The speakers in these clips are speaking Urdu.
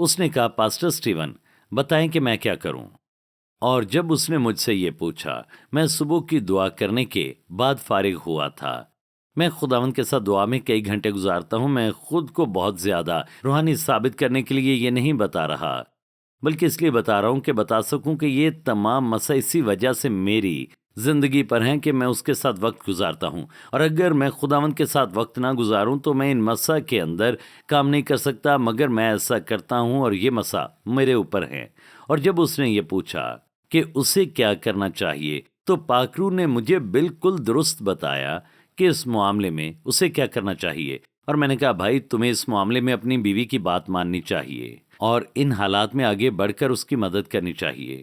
اس نے کہا پاسٹر سٹیون بتائیں کہ میں کیا کروں. اور جب اس نے مجھ سے یہ پوچھا میں صبح کی دعا کرنے کے بعد فارغ ہوا تھا. میں خداوند کے ساتھ دعا میں کئی گھنٹے گزارتا ہوں. میں خود کو بہت زیادہ روحانی ثابت کرنے کے لیے یہ نہیں بتا رہا، بلکہ اس لیے بتا رہا ہوں کہ بتا سکوں کہ یہ تمام مسئلہ اسی وجہ سے میری زندگی پر ہیں کہ میں اس کے ساتھ وقت گزارتا ہوں، اور اگر میں خداوند کے ساتھ وقت نہ گزاروں تو میں ان مسئلہ کے اندر کام نہیں کر سکتا، مگر میں ایسا کرتا ہوں اور یہ مسئلہ میرے اوپر ہے. اور جب اس نے یہ پوچھا کہ اسے کیا کرنا چاہیے تو پاکرو نے مجھے بالکل درست بتایا کہ اس معاملے میں اسے کیا کرنا چاہیے. اور میں نے کہا بھائی تمہیں اس معاملے میں اپنی بیوی کی بات ماننی چاہیے اور ان حالات میں آگے بڑھ کر اس کی مدد کرنی چاہیے.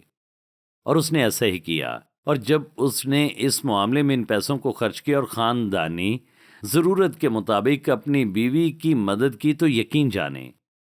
اور اس نے ایسا ہی کیا. اور جب اس نے اس معاملے میں ان پیسوں کو خرچ کیا اور خاندانی ضرورت کے مطابق اپنی بیوی کی مدد کی تو یقین جانیں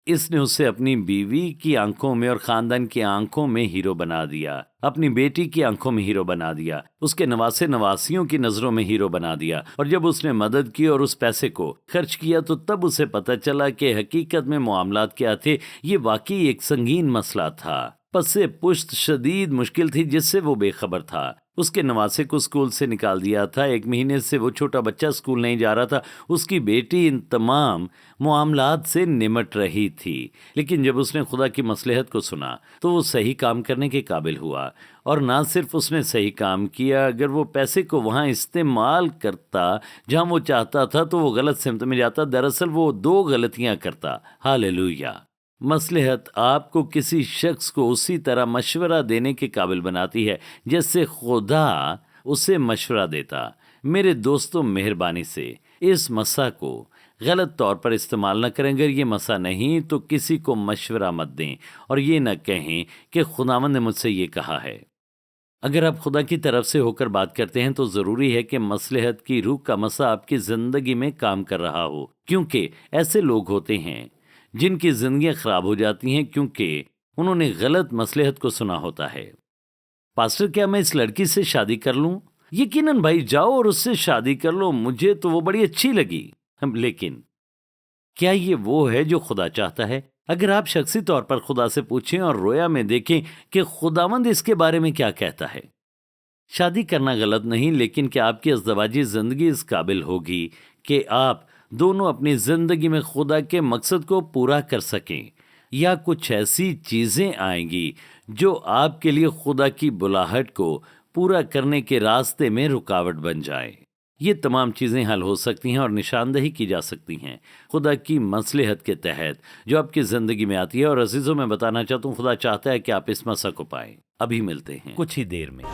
اس نے اسے اپنی بیوی کی آنکھوں میں اور خاندان کی آنکھوں میں ہیرو بنا دیا، اپنی بیٹی کی آنکھوں میں ہیرو بنا دیا، اس کے نواسے نواسیوں کی نظروں میں ہیرو بنا دیا. اور جب اس نے مدد کی اور اس پیسے کو خرچ کیا تو تب اسے پتہ چلا کہ حقیقت میں معاملات کیا تھے. یہ واقعی ایک سنگین مسئلہ تھا، پس پشت شدید مشکل تھی جس سے وہ بے خبر تھا. اس کے نواسے کو اسکول سے نکال دیا تھا، 1 مہینے سے وہ چھوٹا بچہ اسکول نہیں جا رہا تھا. اس کی بیٹی ان تمام معاملات سے نمٹ رہی تھی. لیکن جب اس نے خدا کی مصلحت کو سنا تو وہ صحیح کام کرنے کے قابل ہوا. اور نہ صرف اس نے صحیح کام کیا، اگر وہ پیسے کو وہاں استعمال کرتا جہاں وہ چاہتا تھا تو وہ غلط سمت میں جاتا. دراصل وہ 2 غلطیاں کرتا. ہاللویا! مصلحت آپ کو کسی شخص کو اسی طرح مشورہ دینے کے قابل بناتی ہے جیسے خدا اسے مشورہ دیتا. میرے دوستوں مہربانی سے اس مسئلہ کو غلط طور پر استعمال نہ کریں. اگر یہ مسئلہ نہیں تو کسی کو مشورہ مت دیں اور یہ نہ کہیں کہ خداوند نے مجھ سے یہ کہا ہے. اگر آپ خدا کی طرف سے ہو کر بات کرتے ہیں تو ضروری ہے کہ مصلحت کی روح کا مسئلہ آپ کی زندگی میں کام کر رہا ہو، کیونکہ ایسے لوگ ہوتے ہیں جن کی زندگیاں خراب ہو جاتی ہیں کیونکہ انہوں نے غلط مصلحت کو سنا ہوتا ہے. پاسٹر کیا میں اس لڑکی سے شادی کر لوں؟ یقیناً بھائی، جاؤ اور اس سے شادی کر لو، مجھے تو وہ بڑی اچھی لگی. لیکن کیا یہ وہ ہے جو خدا چاہتا ہے؟ اگر آپ شخصی طور پر خدا سے پوچھیں اور رویا میں دیکھیں کہ خداوند اس کے بارے میں کیا کہتا ہے. شادی کرنا غلط نہیں، لیکن کیا آپ کی ازدواجی زندگی اس قابل ہوگی کہ آپ دونوں اپنی زندگی میں خدا کے مقصد کو پورا کر سکیں، یا کچھ ایسی چیزیں آئیں گی جو آپ کے لیے خدا کی بلاہٹ کو پورا کرنے کے راستے میں رکاوٹ بن جائے؟ یہ تمام چیزیں حل ہو سکتی ہیں اور نشاندہی کی جا سکتی ہیں خدا کی مصلحت کے تحت جو آپ کی زندگی میں آتی ہے. اور عزیزوں میں بتانا چاہتا ہوں خدا چاہتا ہے کہ آپ اس مسئلہ کو پائیں. ابھی ملتے ہیں کچھ ہی دیر میں.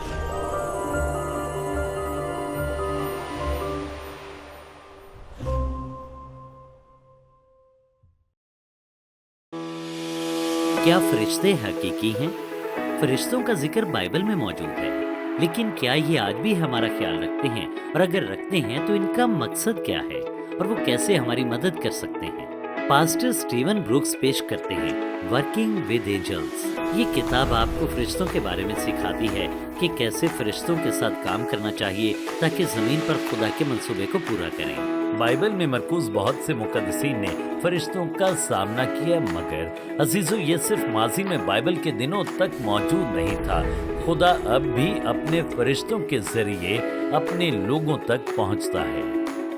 کیا فرشتے حقیقی ہیں؟ فرشتوں کا ذکر بائبل میں موجود ہے، لیکن کیا یہ آج بھی ہمارا خیال رکھتے ہیں؟ اور اگر رکھتے ہیں تو ان کا مقصد کیا ہے اور وہ کیسے ہماری مدد کر سکتے ہیں؟ پاسٹر سٹیون بروکس پیش کرتے ہیں ورکنگ ود اینجلز. یہ کتاب آپ کو فرشتوں کے بارے میں سکھاتی ہے کہ کیسے فرشتوں کے ساتھ کام کرنا چاہیے تاکہ زمین پر خدا کے منصوبے کو پورا کریں. بائبل میں مرکوز بہت سے مقدسین نے فرشتوں کا سامنا کیا، مگر عزیزو یہ صرف ماضی میں بائبل کے دنوں تک موجود نہیں تھا. خدا اب بھی اپنے فرشتوں کے ذریعے اپنے لوگوں تک پہنچتا ہے.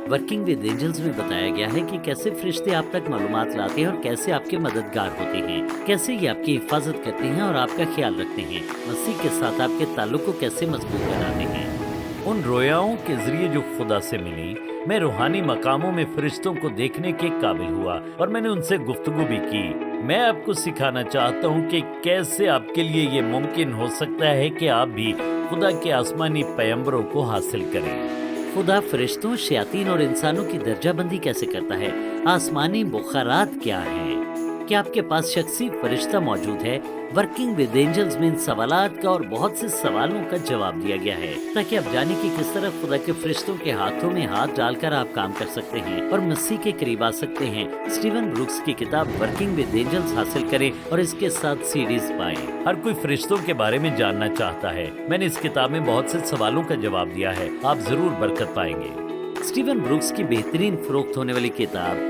ورکنگ ود اینجلز میں بتایا گیا ہے کہ کیسے فرشتے آپ تک معلومات لاتے ہیں اور کیسے آپ کے مددگار ہوتے ہیں، کیسے یہ آپ کی حفاظت کرتے ہیں اور آپ کا خیال رکھتے ہیں، مسیح کے ساتھ آپ کے تعلق کو کیسے مضبوط بناتے ہیں. ان رویاؤں کے ذریعے جو خدا سے ملی، میں روحانی مقاموں میں فرشتوں کو دیکھنے کے قابل ہوا اور میں نے ان سے گفتگو بھی کی. میں آپ کو سکھانا چاہتا ہوں کہ کیسے آپ کے لیے یہ ممکن ہو سکتا ہے کہ آپ بھی خدا کے آسمانی پیغمبروں کو حاصل کریں. خدا فرشتوں، شیاطین اور انسانوں کی درجہ بندی کیسے کرتا ہے؟ آسمانی بخارات کیا ہیں؟ کیا آپ کے پاس شخصی فرشتہ موجود ہے؟ ورکنگ ود اینجلز میں ان سوالات کا اور بہت سے سوالوں کا جواب دیا گیا ہے تاکہ آپ جانیں کہ کس طرح خدا کے فرشتوں کے ہاتھوں میں ہاتھ ڈال کر آپ کام کر سکتے ہیں اور مسیح کے قریب آ سکتے ہیں. سٹیون بروکس کی کتاب ورکنگ ود اینجلز حاصل کریں اور اس کے ساتھ سیڈیز پائیں. ہر کوئی فرشتوں کے بارے میں جاننا چاہتا ہے. میں نے اس کتاب میں بہت سے سوالوں کا جواب دیا ہے. آپ ضرور برکت پائیں گے. سٹیون بروکس کی بہترین فروخت ہونے والی کتاب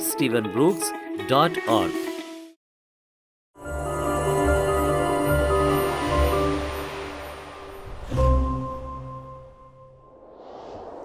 @stephenbrooks.org।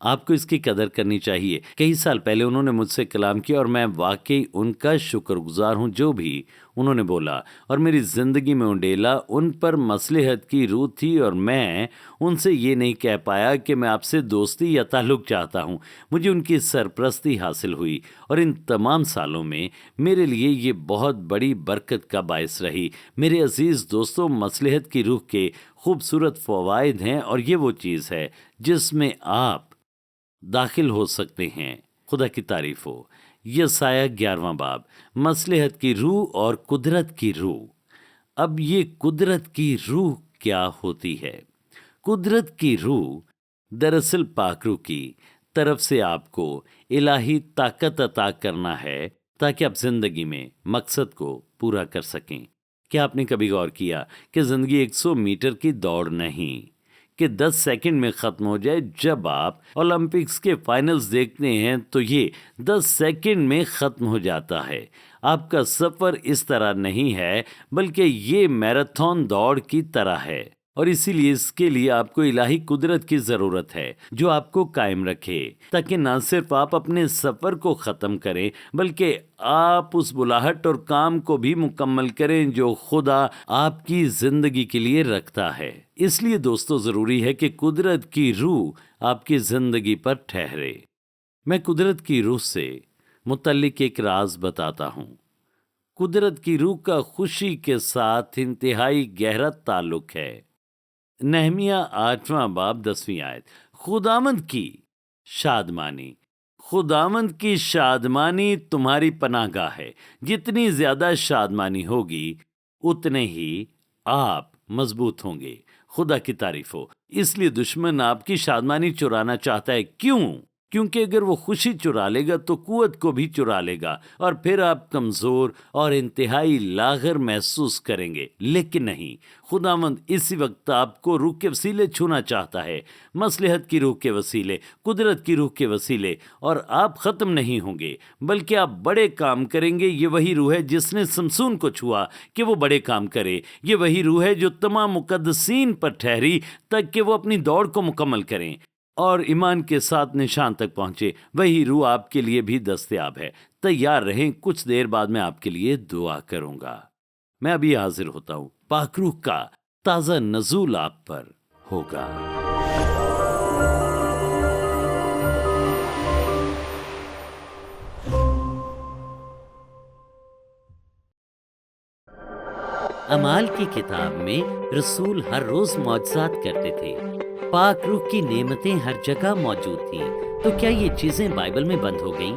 آپ کو اس کی قدر کرنی چاہیے۔ کئی سال پہلے انہوں نے مجھ سے کلام کیا اور میں واقعی ان کا شکر گزار ہوں جو بھی انہوں نے بولا اور میری زندگی میں انڈیلا ان پر مصلحت کی روح تھی، اور میں ان سے یہ نہیں کہہ پایا کہ میں آپ سے دوستی یا تعلق چاہتا ہوں۔ مجھے ان کی سرپرستی حاصل ہوئی اور ان تمام سالوں میں میرے لیے یہ بہت بڑی برکت کا باعث رہی۔ میرے عزیز دوستو، مصلحت کی روح کے خوبصورت فوائد ہیں، اور یہ وہ چیز ہے جس میں آپ داخل ہو سکتے ہیں۔ خدا کی تعریف ہو۔ یسایہ 11واں باب، مصلحت کی روح اور قدرت کی روح۔ اب یہ قدرت کی روح کیا ہوتی ہے؟ قدرت کی روح دراصل پاک روح کی طرف سے آپ کو الہی طاقت عطا کرنا ہے تاکہ آپ زندگی میں مقصد کو پورا کر سکیں۔ کیا آپ نے کبھی غور کیا کہ زندگی 100 میٹر کی دوڑ نہیں کہ 10 سیکنڈ میں ختم ہو جائے؟ جب آپ اولمپکس کے فائنلز دیکھتے ہیں تو یہ 10 سیکنڈ میں ختم ہو جاتا ہے۔ آپ کا سفر اس طرح نہیں ہے، بلکہ یہ میراتھن دوڑ کی طرح ہے، اور اسی لیے اس کے لیے آپ کو الہی قدرت کی ضرورت ہے جو آپ کو قائم رکھے، تاکہ نہ صرف آپ اپنے سفر کو ختم کریں بلکہ آپ اس بلاہٹ اور کام کو بھی مکمل کریں جو خدا آپ کی زندگی کے لیے رکھتا ہے۔ اس لیے دوستو، ضروری ہے کہ قدرت کی روح آپ کی زندگی پر ٹھہرے۔ میں قدرت کی روح سے متعلق ایک راز بتاتا ہوں۔ قدرت کی روح کا خوشی کے ساتھ انتہائی گہرا تعلق ہے۔ نہمیہ 8واں باب 10ویں آیت، خداوند کی شادمانی، خداوند کی شادمانی تمہاری پناہ گاہ ہے۔ جتنی زیادہ شادمانی ہوگی اتنے ہی آپ مضبوط ہوں گے۔ خدا کی تعریف ہو۔ اس لیے دشمن آپ کی شادمانی چرانا چاہتا ہے۔ کیوں؟ کیونکہ اگر وہ خوشی چرا لے گا تو قوت کو بھی چرا لے گا، اور پھر آپ کمزور اور انتہائی لاغر محسوس کریں گے۔ لیکن نہیں، خداوند اسی وقت آپ کو روح کے وسیلے چھونا چاہتا ہے، مصلحت کی روح کے وسیلے، قدرت کی روح کے وسیلے، اور آپ ختم نہیں ہوں گے بلکہ آپ بڑے کام کریں گے۔ یہ وہی روح ہے جس نے سمسون کو چھوا کہ وہ بڑے کام کرے۔ یہ وہی روح ہے جو تمام مقدسین پر ٹھہری تک کہ وہ اپنی دوڑ کو مکمل کریں اور ایمان کے ساتھ نشان تک پہنچے۔ وہی روح آپ کے لیے بھی دستیاب ہے۔ تیار رہیں، کچھ دیر بعد میں آپ کے لیے دعا کروں گا۔ میں ابھی حاضر ہوتا ہوں۔ پاک روح کا تازہ نزول آپ پر ہوگا۔ اعمال کی کتاب میں رسول ہر روز معجزات کرتے تھے۔ پاک روح کی نعمتیں ہر جگہ موجود تھیں۔ تو کیا یہ چیزیں بائبل میں بند ہو گئیں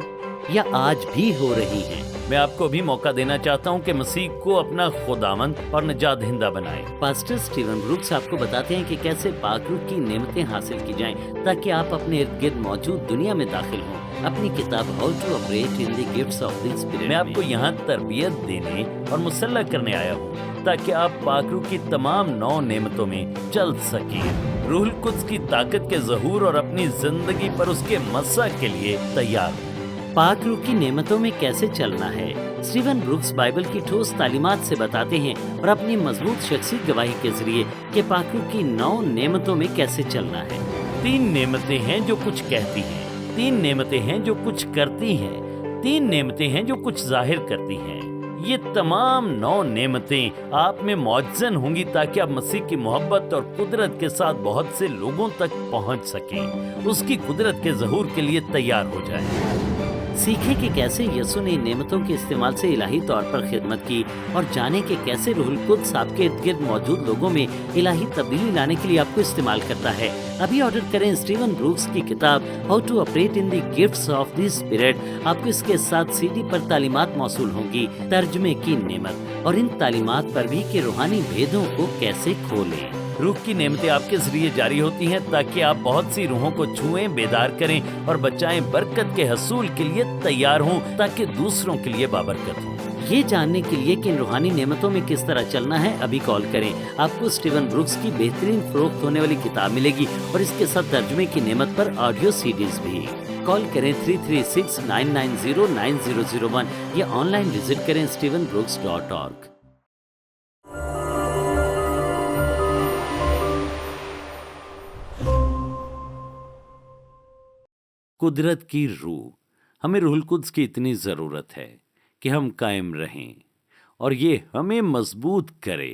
یا آج بھی ہو رہی ہیں؟ میں آپ کو بھی موقع دینا چاہتا ہوں کہ مسیح کو اپنا خداوند اور نجات دہندہ بنائیں۔ پاسٹر اسٹیون بروکس آپ کو بتاتے ہیں کہ کیسے پاک روح کی نعمتیں حاصل کی جائیں تاکہ آپ اپنے ارد گرد موجود دنیا میں داخل ہوں۔ اپنی کتاب how to operate in the gifts of the spirit میں آپ کو یہاں تربیت دینے اور مسلح کرنے آیا ہوں تاکہ آپ پاک روح کی تمام 9 نعمتوں میں چل سکیں۔ روح القدس کی طاقت کے ظہور اور اپنی زندگی پر اس کے مسح کے لیے تیار ہوں۔ پاک روح کی نعمتوں میں کیسے چلنا ہے؟ اسٹیون بروکس بائبل کی ٹھوس تعلیمات سے بتاتے ہیں اور اپنی مضبوط شخصی گواہی کے ذریعے کہ پاک روح کی 9 نعمتوں میں کیسے چلنا ہے۔ 3 نعمتیں ہیں جو کچھ کہتی ہیں، 3 نعمتیں ہیں جو کچھ کرتی ہیں، 3 نعمتیں ہیں جو کچھ ظاہر کرتی ہیں۔ یہ تمام 9 نعمتیں آپ میں معجزن ہوں گی تاکہ آپ مسیح کی محبت اور قدرت کے ساتھ بہت سے لوگوں تک پہنچ سکیں، اس کی قدرت کے ظہور کے لیے تیار ہو جائیں۔ سیکھیں کہ کیسے یسوع نے ان نعمتوں کے استعمال سے الہی طور پر خدمت کی، اور جانیں کہ کیسے روح القدس آپ کے ارد گرد موجود لوگوں میں الہی تبدیلی لانے کے لیے آپ کو استعمال کرتا ہے۔ ابھی آرڈر کریں اسٹیون بروکس کی کتاب how to operate in the gifts of the spirit. آپ کو اس کے ساتھ CD پر تعلیمات موصول ہوں گی، ترجمے کی نعمت، اور ان تعلیمات پر بھی کہ روحانی بھیدوں کو کیسے کھولیں۔ روح کی نعمتیں آپ کے ذریعے جاری ہوتی ہیں تاکہ آپ بہت سی روحوں کو چھوئیں، بیدار کریں اور بچائیں، برکت کے حصول کے لیے تیار ہوں تاکہ دوسروں کے لیے بابرکت ہوں۔ یہ جاننے کے لیے کہ ان روحانی نعمتوں میں کس طرح چلنا ہے، ابھی کال کریں۔ آپ کو اسٹیون بروکس کی بہترین فروخت ہونے والی کتاب ملے گی اور اس کے ساتھ ترجمے کی نعمت پر آڈیو CDs بھی۔ کال کریں 336-990-9001 یا آن لائن وزٹ کریں stevenbrooks.org۔ قدرت کی روح، ہمیں روح القدس کی اتنی ضرورت ہے کہ ہم قائم رہیں اور یہ ہمیں مضبوط کرے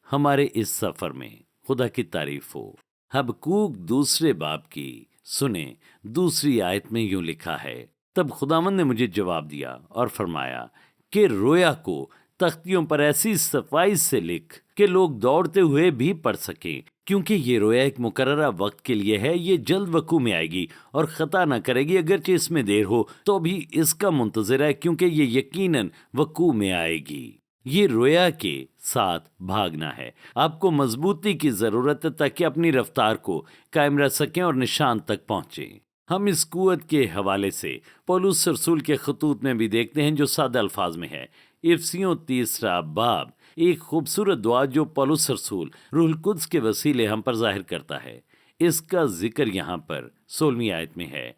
ہمارے اس سفر میں۔ خدا کی تعریف ہو۔ حبقوق دوسرے باب کی سنیں، دوسری آیت میں یوں لکھا ہے، تب خداوند نے مجھے جواب دیا اور فرمایا کہ رویا کو تختیوں پر ایسی صفائی سے لکھ کہ لوگ دوڑتے ہوئے بھی پڑھ سکیں، کیونکہ یہ رویا ایک مقررہ وقت کے لیے ہے، یہ جلد وقوع میں آئے گی اور خطا نہ کرے گی، اگرچہ اس میں دیر ہو تو بھی اس کا منتظر ہے، کیونکہ یہ یقیناً وقوع میں آئے گی۔ یہ رویا کے ساتھ بھاگنا ہے۔ آپ کو مضبوطی کی ضرورت ہے تاکہ اپنی رفتار کو قائم رکھ سکیں اور نشان تک پہنچیں۔ ہم اس قوت کے حوالے سے پولس رسول کے خطوط میں بھی دیکھتے ہیں جو سادہ الفاظ میں ہے۔ افسیوں تیسرا باب ایک خوبصورت دعا جو پولس رسول روح القدس کے وسیلے ہم پر ظاہر کرتا ہے۔ اس کا ذکر یہاں پر 16ویں آیت میں ہے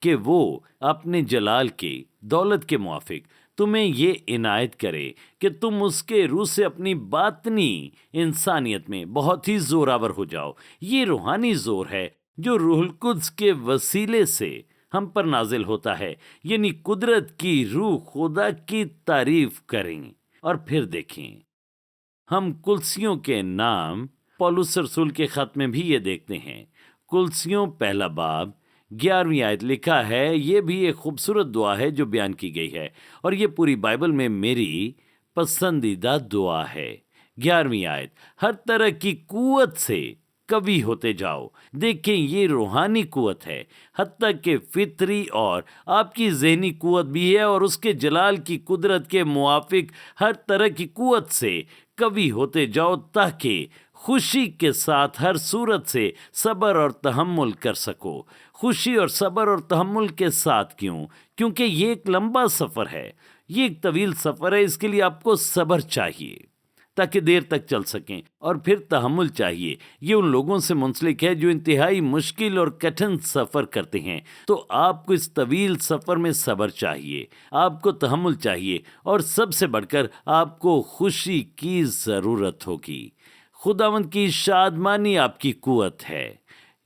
کہ وہ اپنے جلال کی دولت کے موافق تمہیں یہ عنایت کرے کہ تم اس کے روح سے اپنی باطنی انسانیت میں بہت ہی زوراور ہو جاؤ۔ یہ روحانی زور ہے جو روح القدس کے وسیلے سے ہم پر نازل ہوتا ہے، یعنی قدرت کی روح خدا کی تعریف کریں۔ اور پھر دیکھیں، ہم کلسیوں کے نام پولس رسول کے خط میں بھی یہ دیکھتے ہیں۔ کلسیوں پہلا باب 11ویں آیت لکھا ہے، یہ بھی ایک خوبصورت دعا ہے جو بیان کی گئی ہے، اور یہ پوری بائبل میں میری پسندیدہ دعا ہے۔ 11ویں آیت، ہر طرح کی قوت سے قوی ہوتے جاؤ۔ دیکھیں، یہ روحانی قوت ہے، حتیٰ کہ فطری اور آپ کی ذہنی قوت بھی ہے، اور اس کے جلال کی قدرت کے موافق ہر طرح کی قوت سے قوی ہوتے جاؤ، تاکہ خوشی کے ساتھ ہر صورت سے صبر اور تحمل کر سکو۔ خوشی اور صبر اور تحمل کے ساتھ کیوں؟ کیونکہ یہ ایک لمبا سفر ہے، یہ ایک طویل سفر ہے، اس کے لیے آپ کو صبر چاہیے تاکہ دیر تک چل سکیں، اور پھر تحمل چاہیے۔ یہ ان لوگوں سے منسلک ہے جو انتہائی مشکل اور کٹھن سفر کرتے ہیں، تو آپ کو اس طویل سفر میں صبر چاہیے، آپ کو تحمل چاہیے، اور سب سے بڑھ کر آپ کو خوشی کی ضرورت ہوگی۔ خداوند کی شادمانی آپ کی قوت ہے،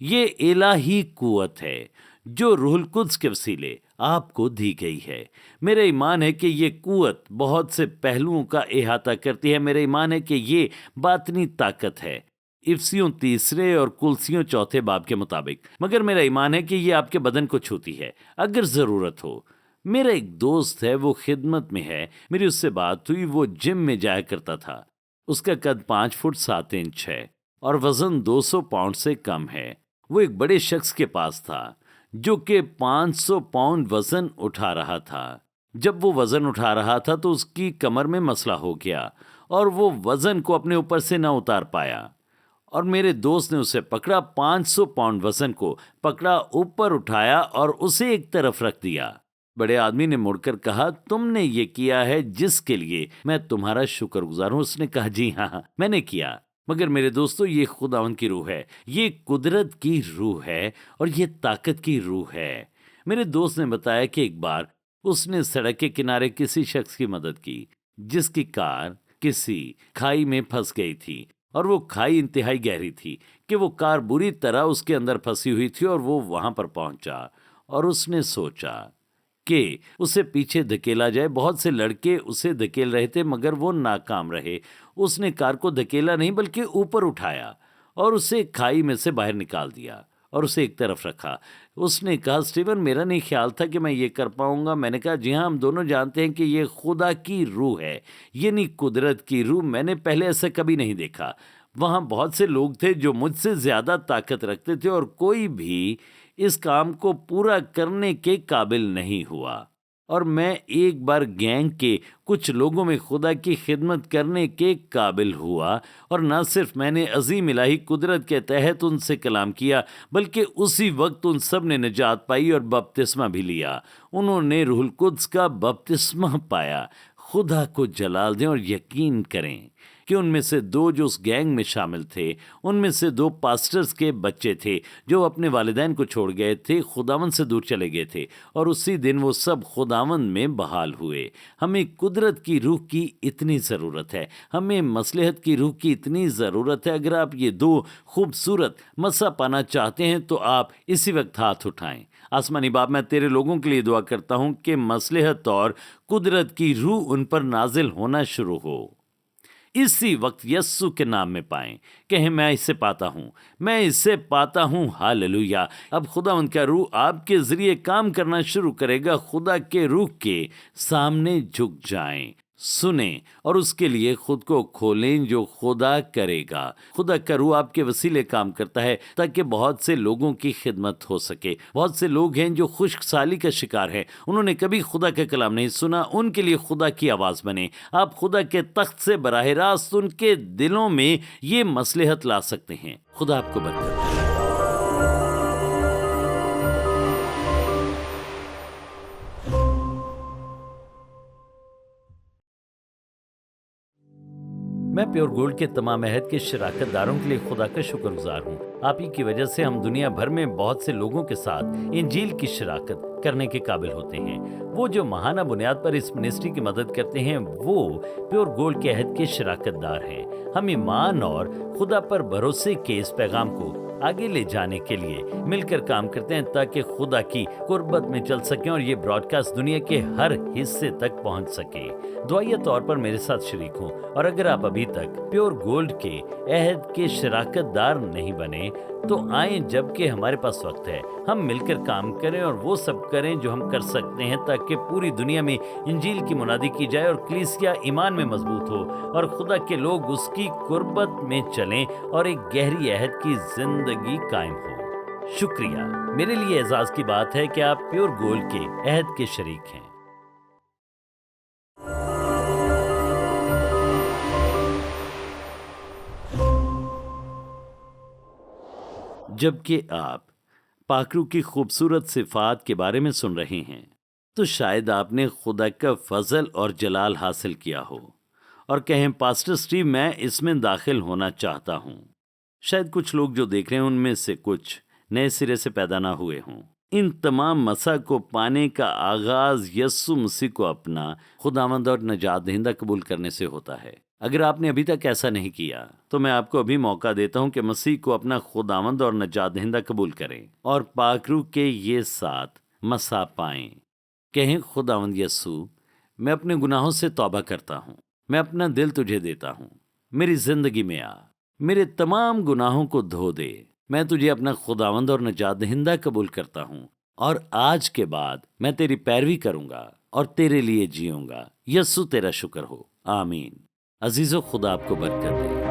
یہ الہی قوت ہے جو روح القدس کے وسیلے آپ کو دی گئی ہے۔ میرا ایمان ہے کہ یہ قوت بہت سے پہلوؤں کا احاطہ کرتی ہے۔ میرا ایمان ہے کہ یہ باطنی طاقت ہے، افسیوں تیسرے اور کلسیوں چوتھے باب کے مطابق، مگر میرا ایمان ہے کہ یہ آپ کے بدن کو چھوتی ہے اگر ضرورت ہو۔ میرا ایک دوست ہے، وہ خدمت میں ہے، میری اس سے بات ہوئی، وہ جم میں جایا کرتا تھا۔ اس کا قد 5 فٹ 7 انچ ہے اور وزن 200 پاؤنڈ سے کم ہے۔ وہ ایک بڑے شخص کے پاس تھا جو کہ 500 پاؤنڈ وزن اٹھا رہا تھا۔ جب وہ وزن اٹھا رہا تھا تو اس کی کمر میں مسئلہ ہو گیا اور وہ وزن کو اپنے اوپر سے نہ اتار پایا، اور میرے دوست نے اسے پکڑا، 500 پاؤنڈ وزن کو پکڑا، اوپر اٹھایا اور اسے ایک طرف رکھ دیا۔ بڑے آدمی نے مڑ کر کہا، تم نے یہ کیا ہے جس کے لیے میں تمہارا شکر گزار ہوں۔ اس نے کہا، جی ہاں میں نے کیا۔ مگر میرے دوستو، یہ خداوند کی روح ہے، یہ قدرت کی روح ہے، اور یہ طاقت کی روح ہے۔ میرے دوست نے بتایا کہ ایک بار اس نے سڑک کے کنارے کسی شخص کی مدد کی جس کی کار کسی کھائی میں پھنس گئی تھی، اور وہ کھائی انتہائی گہری تھی کہ وہ کار بری طرح اس کے اندر پھنسی ہوئی تھی، اور وہ وہاں پر پہنچا اور اس نے سوچا کہ اسے پیچھے دھکیلا جائے۔ بہت سے لڑکے اسے دھکیل رہے تھے مگر وہ ناکام رہے۔ اس نے کار کو دھکیلا نہیں بلکہ اوپر اٹھایا اور اسے کھائی میں سے باہر نکال دیا اور اسے ایک طرف رکھا۔ اس نے کہا، سٹیون، میرا نہیں خیال تھا کہ میں یہ کر پاؤں گا۔ میں نے کہا، جی ہاں، ہم دونوں جانتے ہیں کہ یہ خدا کی روح ہے، یعنی قدرت کی روح۔ میں نے پہلے ایسا کبھی نہیں دیکھا۔ وہاں بہت سے لوگ تھے جو مجھ سے زیادہ طاقت رکھتے تھے، اور کوئی بھی اس کام کو پورا کرنے کے قابل نہیں ہوا، اور میں ایک بار گینگ کے کچھ لوگوں میں خدا کی خدمت کرنے کے قابل ہوا، اور نہ صرف میں نے عظیم الہی قدرت کے تحت ان سے کلام کیا بلکہ اسی وقت ان سب نے نجات پائی اور بپتسمہ بھی لیا۔ انہوں نے روح القدس کا بپتسمہ پایا۔ خدا کو جلال دیں اور یقین کریں کہ کہ ان میں سے 2 جو اس گینگ میں شامل تھے، ان میں سے 2 پاسٹرز کے بچے تھے جو اپنے والدین کو چھوڑ گئے تھے، خداوند سے دور چلے گئے تھے، اور اسی دن وہ سب خداوند میں بحال ہوئے۔ ہمیں قدرت کی روح کی اتنی ضرورت ہے، ہمیں مصلحت کی روح کی اتنی ضرورت ہے۔ اگر آپ یہ 2 خوبصورت مسا پانا چاہتے ہیں تو آپ اسی وقت ہاتھ اٹھائیں۔ آسمانی باپ، میں تیرے لوگوں کے لیے دعا کرتا ہوں کہ مصلحت اور قدرت کی روح ان پر نازل ہونا شروع ہو، اسی وقت یسوع کے نام میں پائیں۔ کہیں میں اسے پاتا ہوں، میں اسے پاتا ہوں۔ ہاللویا۔ اب خدا ان کا روح آپ کے ذریعے کام کرنا شروع کرے گا۔ خدا کے روح کے سامنے جھک جائیں، سنیں اور اس کے لیے خود کو کھولیں جو خدا کرے گا۔ خدا کا روح آپ کے وسیلے کام کرتا ہے تاکہ بہت سے لوگوں کی خدمت ہو سکے۔ بہت سے لوگ ہیں جو خشک سالی کا شکار ہیں، انہوں نے کبھی خدا کا کلام نہیں سنا، ان کے لیے خدا کی آواز بنے۔ آپ خدا کے تخت سے براہ راست ان کے دلوں میں یہ مصلحت لا سکتے ہیں۔ خدا آپ کو برکت دے۔ میں پیور گولڈ کے تمام عہد کے شراکت داروں کے لیے خدا کا شکر گزار ہوں۔ آپ ہی کی وجہ سے ہم دنیا بھر میں بہت سے لوگوں کے ساتھ انجیل کی شراکت کرنے کے قابل ہوتے ہیں۔ وہ جو ماہانہ بنیاد پر اس منسٹری کی مدد کرتے ہیں وہ پیور گولڈ کے عہد کے شراکت دار ہیں۔ ہم ایمان اور خدا پر بھروسے کے اس پیغام کو آگے لے جانے کے لیے مل کر کام کرتے ہیں تاکہ خدا کی قربت میں چل سکیں اور یہ براڈ کاسٹ دنیا کے ہر حصے تک پہنچ سکے۔ دعائیہ طور پر میرے ساتھ شریک ہوں، اور اگر آپ ابھی تک پیور گولڈ کے عہد کے شراکت دار نہیں بنے تو آئیں جبکہ ہمارے پاس وقت ہے، ہم مل کر کام کریں اور وہ سب کریں جو ہم کر سکتے ہیں تاکہ پوری دنیا میں انجیل کی منادی کی جائے اور کلیسیا ایمان میں مضبوط ہو اور خدا کے لوگ اس کی قربت میں چلیں اور ایک گہری عہد کی زندگی قائم ہو۔ شکریہ، میرے لیے اعزاز کی بات ہے کہ آپ پیور گولڈ کے عہد کے شریک ہیں۔ جبکہ آپ پاکرو کی خوبصورت صفات کے بارے میں سن رہے ہیں تو شاید آپ نے خدا کا فضل اور جلال حاصل کیا ہو اور کہیں پاسٹر سٹیو میں اس میں داخل ہونا چاہتا ہوں۔ شاید کچھ لوگ جو دیکھ رہے ہیں ان میں سے کچھ نئے سرے سے پیدا نہ ہوئے ہوں۔ ان تمام مسا کو پانے کا آغاز یسوع مسیح کو اپنا خداوند اور نجات دہندہ قبول کرنے سے ہوتا ہے۔ اگر آپ نے ابھی تک ایسا نہیں کیا تو میں آپ کو ابھی موقع دیتا ہوں کہ مسیح کو اپنا خداوند اور نجات دہندہ قبول کریں اور پاکرو کے یہ 7 مسا پائیں۔ کہیں خداوند یسوع، میں اپنے گناہوں سے توبہ کرتا ہوں، میں اپنا دل تجھے دیتا ہوں، میری زندگی میں آ، میرے تمام گناہوں کو دھو دے، میں تجھے اپنا خداوند اور نجات دہندہ قبول کرتا ہوں اور آج کے بعد میں تیری پیروی کروں گا اور تیرے لیے جیوں گا۔ یسوع تیرا شکر ہو، آمین۔ عزیزو، خدا آپ کو برکت دے۔